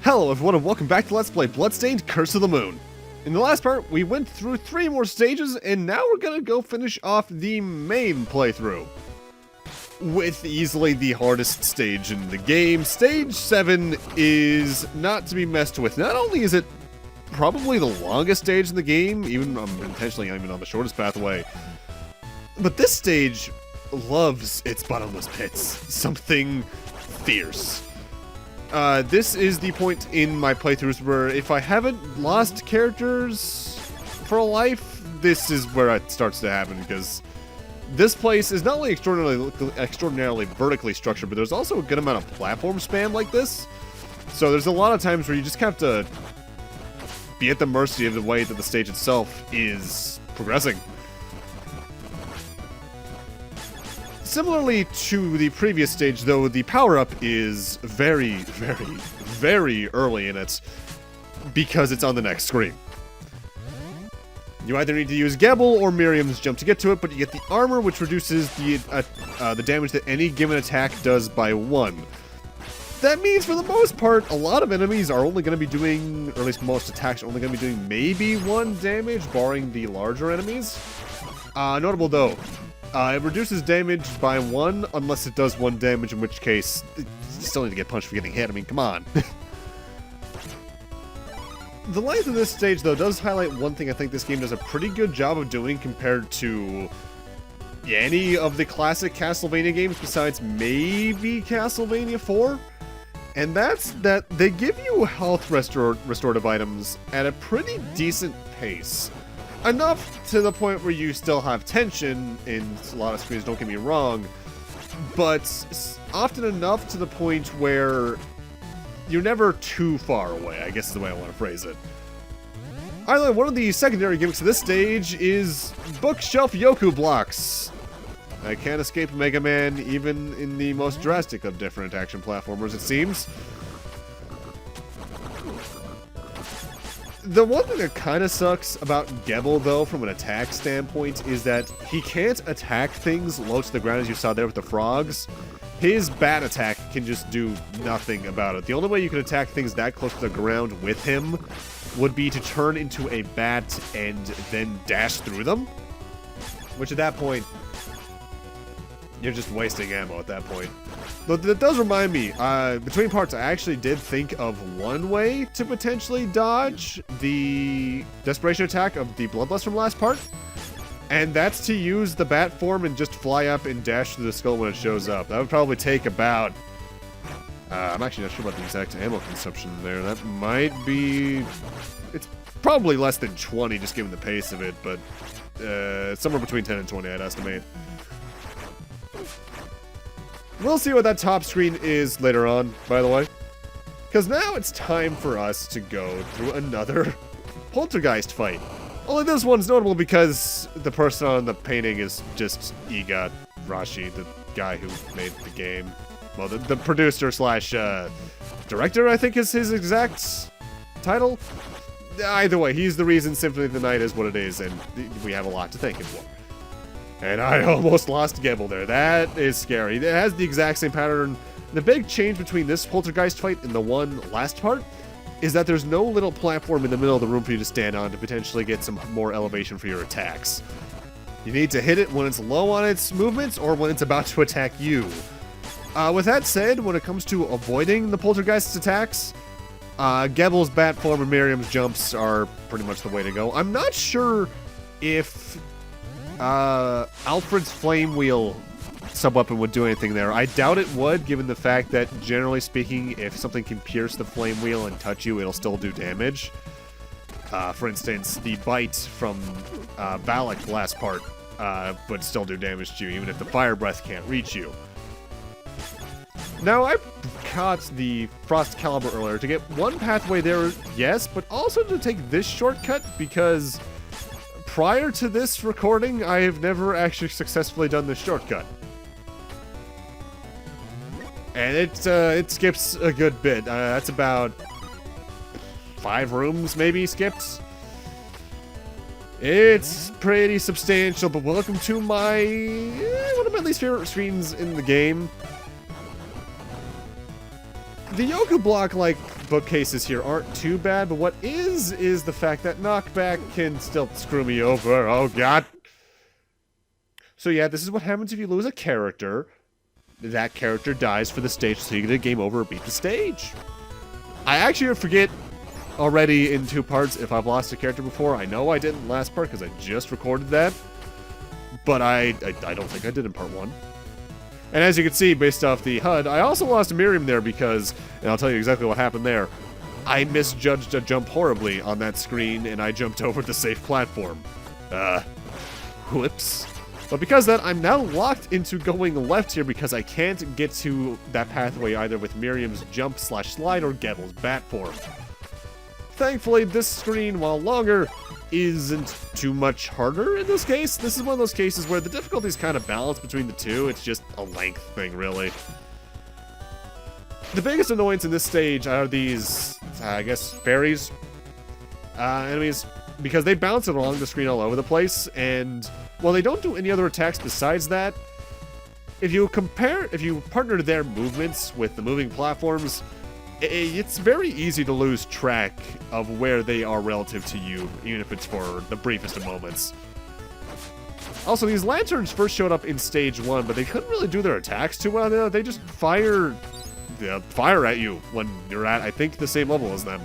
Hello everyone and welcome back to Let's Play Bloodstained Curse of the Moon. In the last part, we went through 3 more stages, and now we're gonna go finish off the main playthrough. With easily the hardest stage in the game. Stage 7 is not to be messed with. Not only is it probably the longest stage in the game, even intentionally even on the shortest pathway, but this stage loves its bottomless pits. Something fierce. This is the point in my playthroughs where if I haven't lost characters for a life, this is where it starts to happen, because this place is not only extraordinarily vertically structured, but there's also a good amount of platform spam like this. So there's a lot of times where you just have to be at the mercy of the way that the stage itself is progressing. Similarly to the previous stage, though, the power-up is very, very, very early in it, because it's on the next screen. You either need to use Gebel or Miriam's jump to get to it, but you get the armor, which reduces the damage that any given attack does by 1. That means, for the most part, a lot of enemies are only going to be doing, or at least most attacks are only going to be doing maybe 1 damage, barring the larger enemies. Notable, though. It reduces damage by 1 unless it does 1 damage, in which case you still need to get punched for getting hit. I mean, come on. The length of this stage, though, does highlight one thing I think this game does a pretty good job of doing compared to any of the classic Castlevania games besides maybe Castlevania 4. And that's that they give you health restorative items at a pretty decent pace. Enough to the point where you still have tension in a lot of screens, don't get me wrong, but often enough to the point where you're never too far away, I guess is the way I want to phrase it. Either one of the secondary gimmicks of this stage is bookshelf Yoku blocks. I can't escape Mega Man even in the most drastic of different action platformers, it seems. The one thing that kind of sucks about Gebel, though, from an attack standpoint, is that he can't attack things low to the ground, as you saw there with the frogs. His bat attack can just do nothing about it. The only way you can attack things that close to the ground with him would be to turn into a bat and then dash through them. Which, at that point, you're just wasting ammo at that point. Though that does remind me, between parts I actually did think of one way to potentially dodge the desperation attack of the Bloodlust from last part. And that's to use the bat form and just fly up and dash through the skull when it shows up. That would probably take about... I'm actually not sure about the exact ammo consumption there. That might be... It's probably less than 20 just given the pace of it, but somewhere between 10 and 20 I'd estimate. We'll see what that top screen is later on, by the way. Because now it's time for us to go through another poltergeist fight. Only this one's notable because the person on the painting is just Iga Rashi, the guy who made the game. Well, the producer slash director, I think is his exact title. Either way, he's the reason Symphony of the Night is what it is, and we have a lot to thank him for. And I almost lost Gebel there. That is scary. It has the exact same pattern. The big change between this poltergeist fight and the one last part is that there's no little platform in the middle of the room for you to stand on to potentially get some more elevation for your attacks. You need to hit it when it's low on its movements or when it's about to attack you. With that said, when it comes to avoiding the poltergeist's attacks, Gebel's bat form and Miriam's jumps are pretty much the way to go. I'm not sure if Alfred's flame wheel sub-weapon would do anything there. I doubt it would, given the fact that, generally speaking, if something can pierce the flame wheel and touch you, it'll still do damage. For instance, the bite from Valak last part would still do damage to you, even if the fire breath can't reach you. Now, I caught the Frost Caliber earlier to get one pathway there, yes, but also to take this shortcut, because prior to this recording, I have never actually successfully done this shortcut. And it skips a good bit. That's about 5 rooms, maybe, skipped. It's pretty substantial, but welcome to my... one of my least favorite screens in the game. The Yoku block-like bookcases here aren't too bad, but what is the fact that knockback can still screw me over. Oh, God. So yeah, this is what happens if you lose a character. That character dies for the stage, so you get a game over or beat the stage. I actually forget already in 2 parts if I've lost a character before. I know I didn't last part because I just recorded that, but I don't think I did in part 1. And as you can see, based off the HUD, I also lost Miriam there because, and I'll tell you exactly what happened there, I misjudged a jump horribly on that screen, and I jumped over the safe platform. Whoops. But because of that, I'm now locked into going left here because I can't get to that pathway either with Miriam's jump/slide or Gettle's bat form. Thankfully, this screen, while longer, isn't too much harder in this case. This is one of those cases where the difficulty is kind of balanced between the two. It's just a length thing, really. The biggest annoyance in this stage are these, I guess, fairies, enemies, because they bounce it along the screen all over the place, and while they don't do any other attacks besides that, if you partner their movements with the moving platforms, it's very easy to lose track of where they are relative to you, even if it's for the briefest of moments. Also, these lanterns first showed up in stage 1, but they couldn't really do their attacks too well. They just fire at you when you're at, I think, the same level as them.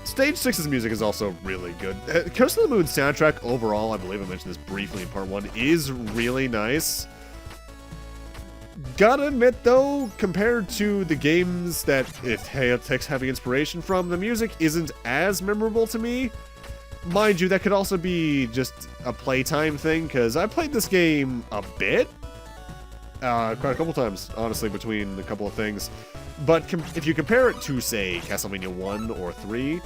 Stage 6's music is also really good. Curse of the Moon soundtrack overall, I believe I mentioned this briefly in part 1, is really nice. Gotta admit, though, compared to the games that it takes heavy inspiration from, the music isn't as memorable to me. Mind you, that could also be just a playtime thing, because I played this game a bit. Quite a couple times, honestly, between a couple of things. But if you compare it to, say, Castlevania 1 or 3,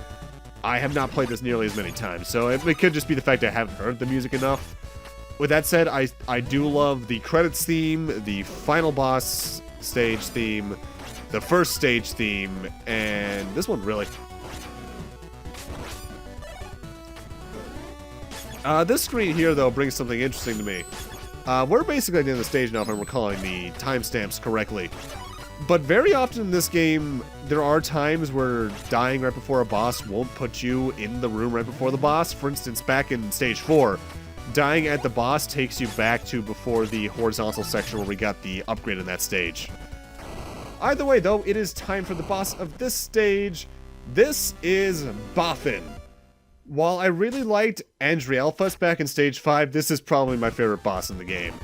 I have not played this nearly as many times, so it could just be the fact I haven't heard the music enough. With that said, I do love the credits theme, the final boss stage theme, the first stage theme, and this one, really. This screen here, though, brings something interesting to me. We're basically at the end of the stage now, if I'm recalling the timestamps correctly. But very often in this game, there are times where dying right before a boss won't put you in the room right before the boss. For instance, back in stage 4, dying at the boss takes you back to before the horizontal section where we got the upgrade in that stage. Either way, though, it is time for the boss of this stage. This is Boffin. While I really liked Andrielphus back in stage 5, this is probably my favorite boss in the game.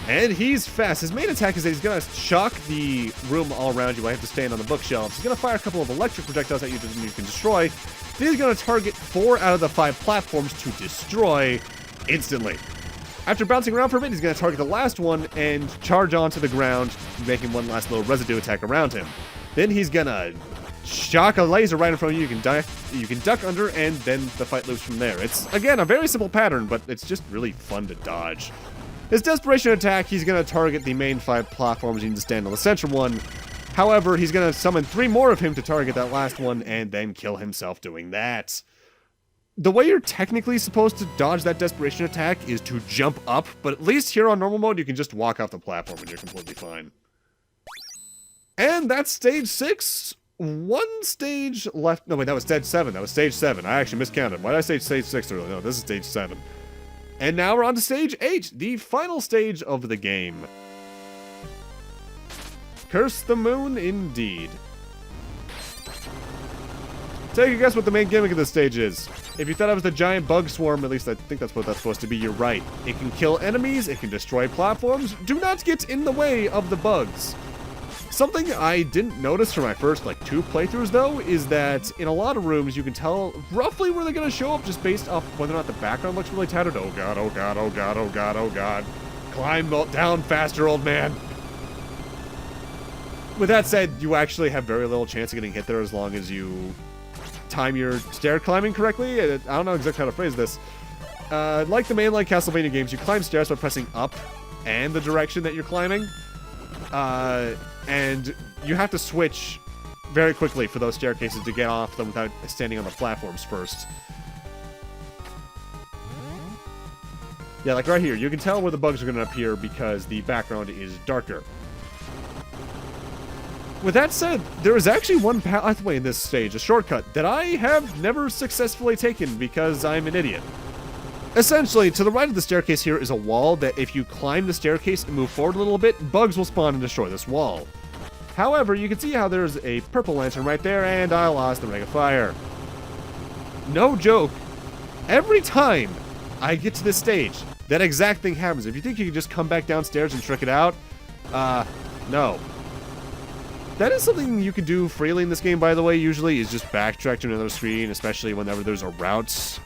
And he's fast. His main attack is that he's going to shock the room all around you. I have to stand on the bookshelves. He's going to fire a couple of electric projectiles at you that you can destroy. Then he's going to target 4 out of the 5 platforms to destroy instantly. After bouncing around for a bit, he's going to target the last one and charge onto the ground, making one last little residue attack around him. Then he's going to shock a laser right in front of you. You can duck under, and then the fight loops from there. It's, again, a very simple pattern, but it's just really fun to dodge. His desperation attack, he's going to target the main 5 platforms. You need to stand on the central one. However, he's going to summon 3 more of him to target that last one and then kill himself doing that. The way you're technically supposed to dodge that desperation attack is to jump up, but at least here on normal mode, you can just walk off the platform and you're completely fine. And that's stage 6. One stage left. No, wait, that was stage 7. That was stage 7. I actually miscounted. Why did I say stage 6 earlier? No, this is stage 7. And now we're on to stage 8, the final stage of the game. Curse the Moon, indeed. Take a guess what the main gimmick of this stage is. If you thought it was the giant bug swarm, at least I think that's what that's supposed to be, you're right. It can kill enemies, it can destroy platforms. Do not get in the way of the bugs. Something I didn't notice for my first, 2 playthroughs, though, is that in a lot of rooms, you can tell roughly where they're going to show up just based off whether or not the background looks really tattered. Oh god, oh god, oh god, oh god, oh god. Climb down faster, old man. With that said, you actually have very little chance of getting hit there as long as you time your stair climbing correctly. I don't know exactly how to phrase this. Like the mainline Castlevania games, you climb stairs by pressing up and the direction that you're climbing. And you have to switch very quickly for those staircases to get off them without standing on the platforms first. Yeah, like right here. You can tell where the bugs are going to appear because the background is darker. With that said, there is actually one pathway in this stage, a shortcut, that I have never successfully taken because I'm an idiot. Essentially, to the right of the staircase here is a wall that if you climb the staircase and move forward a little bit, bugs will spawn and destroy this wall. However, you can see how there's a purple lantern right there, and I lost the ring of fire. No joke. Every time I get to this stage, that exact thing happens. If you think you can just come back downstairs and trick it out, no. That is something you can do freely in this game, by the way, usually, is just backtrack to another screen, especially whenever there's a route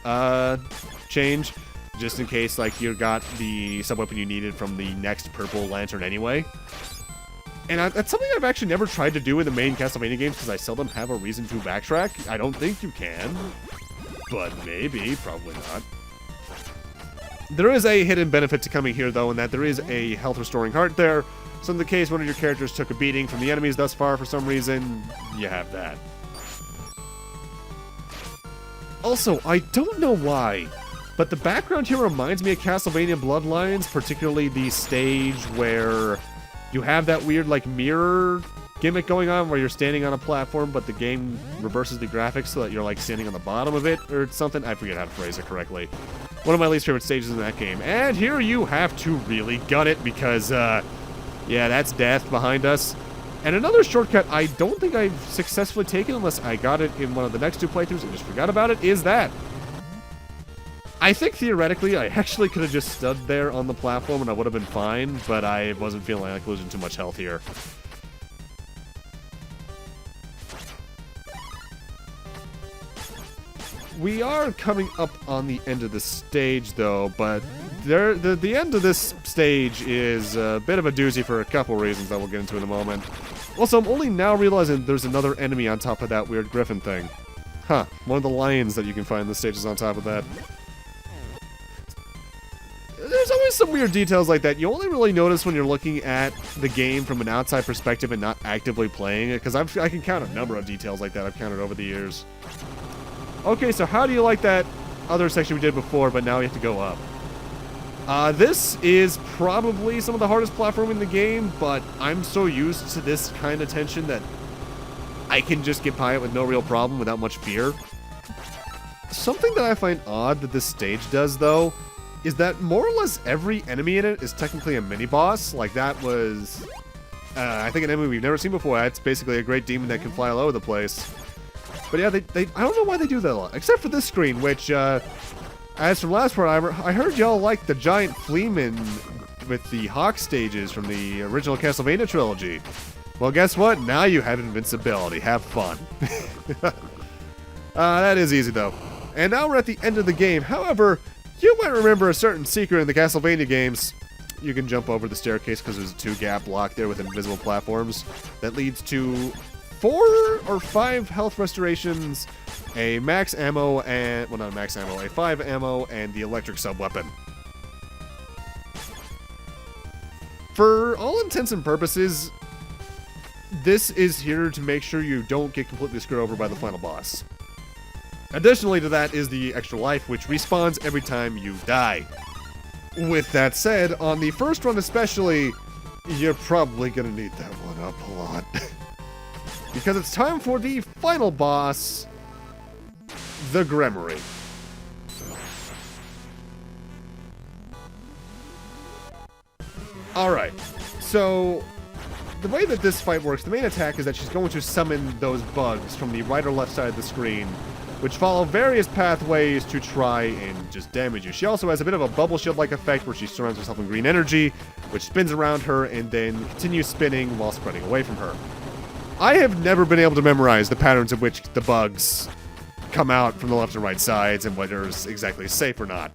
change, just in case, like, you got the sub-weapon you needed from the next purple lantern anyway. And that's something I've actually never tried to do in the main Castlevania games, because I seldom have a reason to backtrack. I don't think you can, but maybe, probably not. There is a hidden benefit to coming here, though, in that there is a health-restoring heart there. So in the case one of your characters took a beating from the enemies thus far for some reason, you have that. Also, I don't know why, but the background here reminds me of Castlevania Bloodlines, particularly the stage where you have that weird, like, mirror gimmick going on where you're standing on a platform, but the game reverses the graphics so that you're, like, standing on the bottom of it or something. I forget how to phrase it correctly. One of my least favorite stages in that game. And here you have to really gut it because, yeah, that's death behind us. And another shortcut I don't think I've successfully taken unless I got it in one of the next two playthroughs and just forgot about it, is that. I think theoretically I actually could have just stood there on the platform and I would have been fine, but I wasn't feeling like losing too much health here. We are coming up on the end of the stage, though, but the end of this stage is a bit of a doozy for a couple reasons that we'll get into in a moment. Also, I'm only now realizing there's another enemy on top of that weird griffin thing. Huh, one of the lions that you can find in the stage is on top of that. There's always some weird details like that. You only really notice when you're looking at the game from an outside perspective and not actively playing it, because I can count a number of details like that I've counted over the years. Okay, so how do you like that other section we did before, but now we have to go up? This is probably some of the hardest platforming in the game, but I'm so used to this kind of tension that I can just get by it with no real problem without much fear. Something that I find odd that this stage does, though, is that more or less every enemy in it is technically a mini-boss. Like, that was, I think, an enemy we've never seen before. It's basically a great demon that can fly all over the place. But yeah, I don't know why they do that a lot. Except for this screen, which, as from last part, I heard y'all like the giant fleaman with the hawk stages from the original Castlevania trilogy. Well, guess what? Now you have invincibility. Have fun. That is easy, though. And now we're at the end of the game. However, you might remember a certain secret in the Castlevania games. You can jump over the staircase because there's a 2-gap block there with invisible platforms that leads to 4 or 5 health restorations, a max ammo, and, well, not a max ammo, a 5 ammo, and the electric sub-weapon. For all intents and purposes, this is here to make sure you don't get completely screwed over by the final boss. Additionally to that is the extra life, which respawns every time you die. With that said, on the first run especially, you're probably gonna need that one up a lot. Because it's time for the final boss, the Gremory. Alright, so the way that this fight works, the main attack is that she's going to summon those bugs from the right or left side of the screen, which follow various pathways to try and just damage you. She also has a bit of a bubble shield-like effect where she surrounds herself in green energy, which spins around her and then continues spinning while spreading away from her. I have never been able to memorize the patterns in which the bugs come out from the left and right sides and whether it's exactly safe or not.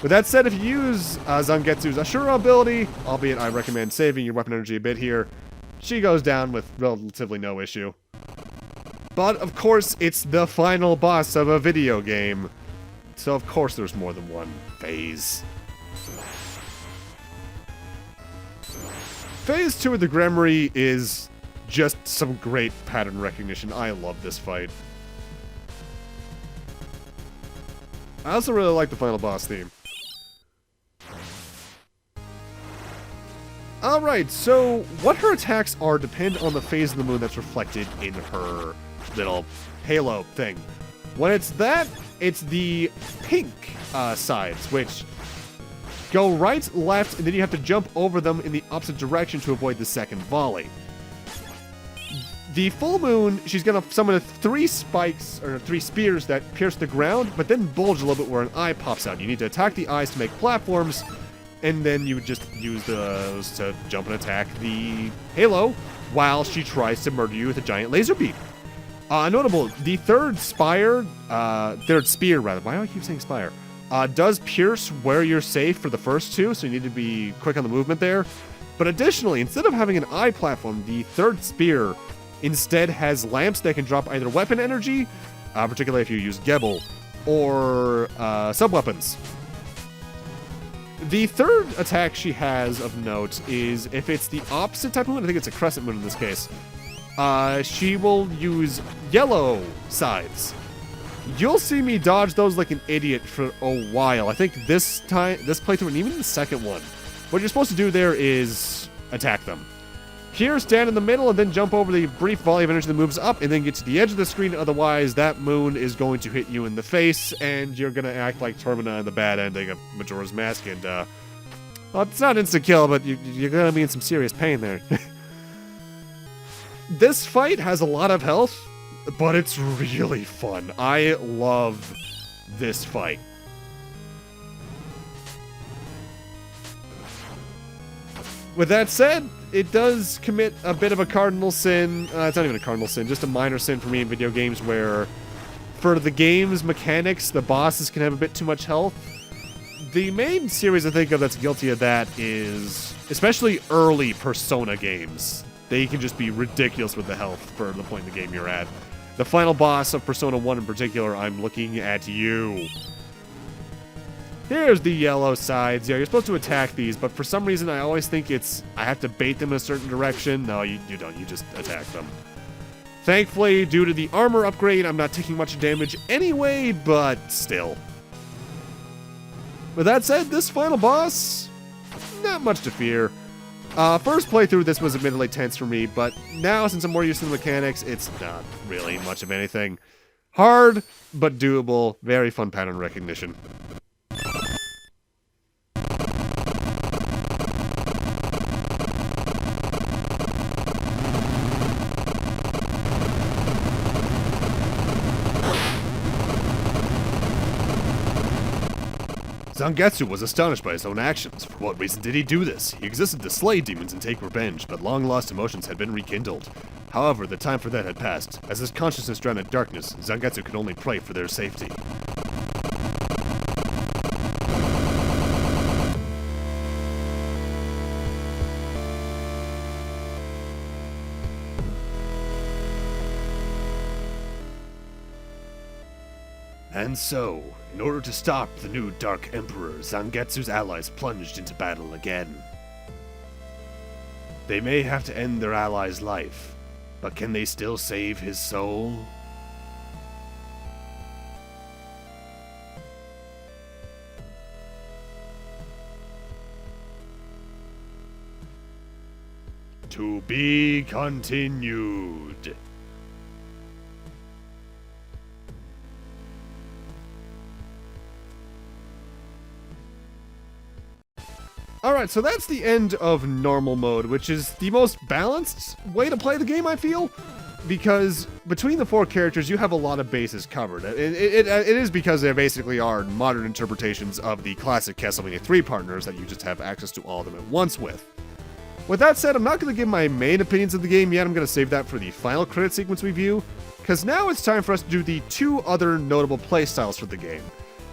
With that said, if you use Zangetsu's Ashura ability, albeit I recommend saving your weapon energy a bit here, she goes down with relatively no issue. But, of course, it's the final boss of a video game, so of course there's more than one phase. Phase 2 of the Gremory is just some great pattern recognition. I love this fight. I also really like the final boss theme. Alright, so what her attacks are depend on the phase of the moon that's reflected in her little halo thing. When it's that, it's the pink sides, which go right, left, and then you have to jump over them in the opposite direction to avoid the second volley. The full moon, she's going to summon 3 spikes, or 3 spears that pierce the ground, but then bulge a little bit where an eye pops out. You need to attack the eyes to make platforms, and then you would just use those to jump and attack the halo while she tries to murder you with a giant laser beam. Notable, the third spear, why do I keep saying spire? Does pierce where you're safe for the first 2, so you need to be quick on the movement there. But additionally, instead of having an eye platform, the third spear instead has lamps that can drop either weapon energy, particularly if you use Gebel, or sub-weapons. The third attack she has of note is if it's the opposite type of moon, I think it's a crescent moon in this case, she will use yellow sides. You'll see me dodge those like an idiot for a while. I think this playthrough, and even the second one, what you're supposed to do there is attack them. Here, stand in the middle and then jump over the brief volley of energy that moves up and then get to the edge of the screen. Otherwise, that moon is going to hit you in the face and you're going to act like Termina in the bad ending of Majora's Mask. And, well, it's not insta-kill, but you're going to be in some serious pain there. This fight has a lot of health, but it's really fun. I love this fight. With that said, it does commit a bit of a cardinal sin. It's not even a cardinal sin, just a minor sin for me in video games where, for the game's mechanics, the bosses can have a bit too much health. The main series I think of that's guilty of that is, especially early Persona games. They can just be ridiculous with the health for the point in the game you're at. The final boss of Persona 1 in particular, I'm looking at you. Here's the yellow sides. Yeah, you're supposed to attack these, but for some reason I always think I have to bait them in a certain direction. No, you don't. You just attack them. Thankfully, due to the armor upgrade, I'm not taking much damage anyway, but still. With that said, this final boss, not much to fear. First playthrough, this was admittedly tense for me, but now, since I'm more used to the mechanics, it's not really much of anything. Hard, but doable. Very fun pattern recognition. Zangetsu was astonished by his own actions. For what reason did he do this? He existed to slay demons and take revenge, but long-lost emotions had been rekindled. However, the time for that had passed. As his consciousness drowned in darkness, Zangetsu could only pray for their safety. And so, in order to stop the new Dark Emperor, Zangetsu's allies plunged into battle again. They may have to end their ally's life, but can they still save his soul? To be continued. Alright, so that's the end of normal mode, which is the most balanced way to play the game, I feel. Because between the 4 characters, you have a lot of bases covered. It is because they basically are modern interpretations of the classic Castlevania 3 partners that you just have access to all of them at once with. With that said, I'm not going to give my main opinions of the game yet. I'm going to save that for the final credit sequence review, because now it's time for us to do the 2 other notable playstyles for the game.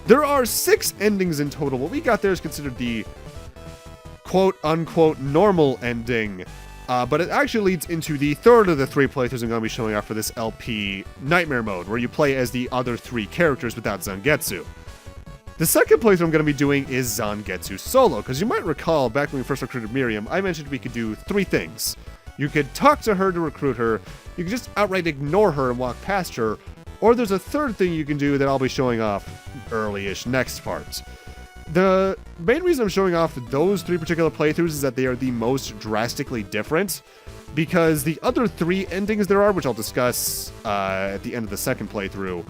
There are 6 endings in total. What we got there is considered the quote-unquote normal ending, but it actually leads into the third of the 3 playthroughs I'm going to be showing off for this LP, Nightmare Mode, where you play as the other 3 characters without Zangetsu. The second playthrough I'm going to be doing is Zangetsu solo, because you might recall, back when we first recruited Miriam, I mentioned we could do 3 things. You could talk to her to recruit her, you could just outright ignore her and walk past her, or there's a third thing you can do that I'll be showing off early-ish next part. The main reason I'm showing off those 3 particular playthroughs is that they are the most drastically different, because the other 3 endings there are, which I'll discuss at the end of the second playthrough,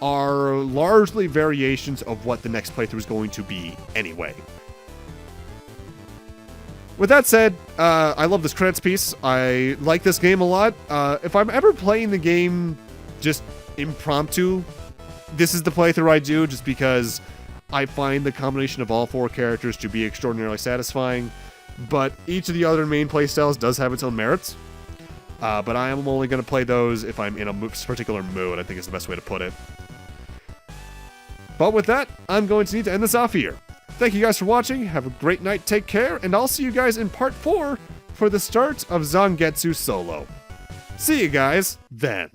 are largely variations of what the next playthrough is going to be anyway. With that said, I love this credits piece. I like this game a lot. If I'm ever playing the game just impromptu, this is the playthrough I do, just because I find the combination of all 4 characters to be extraordinarily satisfying. But each of the other main playstyles does have its own merits. But I am only going to play those if I'm in a particular mood, I think is the best way to put it. But with that, I'm going to need to end this off here. Thank you guys for watching, have a great night, take care, and I'll see you guys in part 4 for the start of Zangetsu Solo. See you guys then.